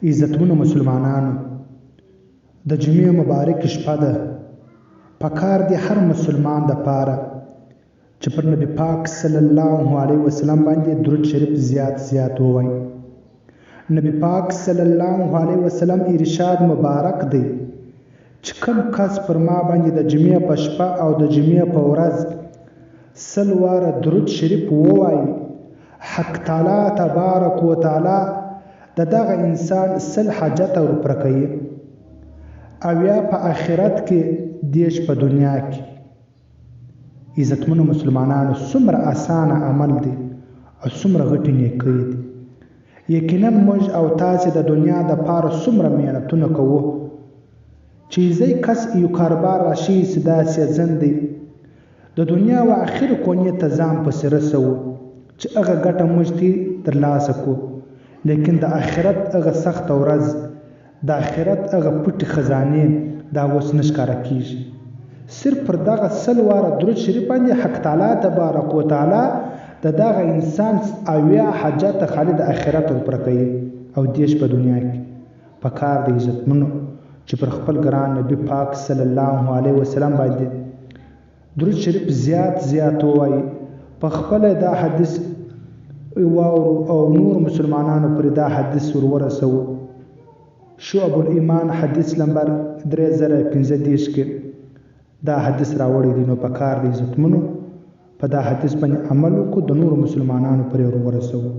عزتمنو مسلمانانو، د جمعې مبارک شپه ده. پکار دی هر مسلمان د پاره چې پر نبی پاک صلی الله علیه وسلم باندې درود شریف زیات ووایي. نبی پاک صلی الله علیه وسلم ارشاد مبارک دی چې کوم کس پر ما باندې د جمعې په شپه او د جمعې په ورځ 100 واره درود شریف ووایي، حق تعالی تبارک وتعالی د دغه انسان 100 حاجت ورپوره کوي، او یا په آخرت کې دیش په دنیا کې. عزتمنو مسلمانانو، څومره اسانه عمل دی او څومره غټې نیکۍ دي. یقینا موږ او تاسې د دنیا د پاره څومره محنتونه کوو چې ځای کس یو کاربار راشي چې داسې ځن دی د دنیا و آخر کونې ته ځان پسې رسوو چې هغه ګټه موږ ترلاسه کړو، لیکن د آخرت هغه سخته ورځ، د آخرت هغه پټې خزانې دا اوس نه ښکاره کېږي. صرف پر دغه 100 واره درود شریف باندې حق تعالی تبارک وتعالی د دغه انسان 80 حاجت خالد آخرت ورپوره کوي او دیش په دنیا کې. پکار دی عزتمنو چې پر خپل ګران نبی پاک صلی الله علیه وسلم باندې درود شریف زیات ووایي. په خپل دا حدیث واورو او نور مسلمانانو پر دا حدیث ورسوو. شعب الایمان حدیث نمبر 3015 کې دا حدیث راوړی دی. نو پکار دی عزتمنو په دا حدیث باندې عمل وکړو، د نور مسلمانانو پر ورسوو.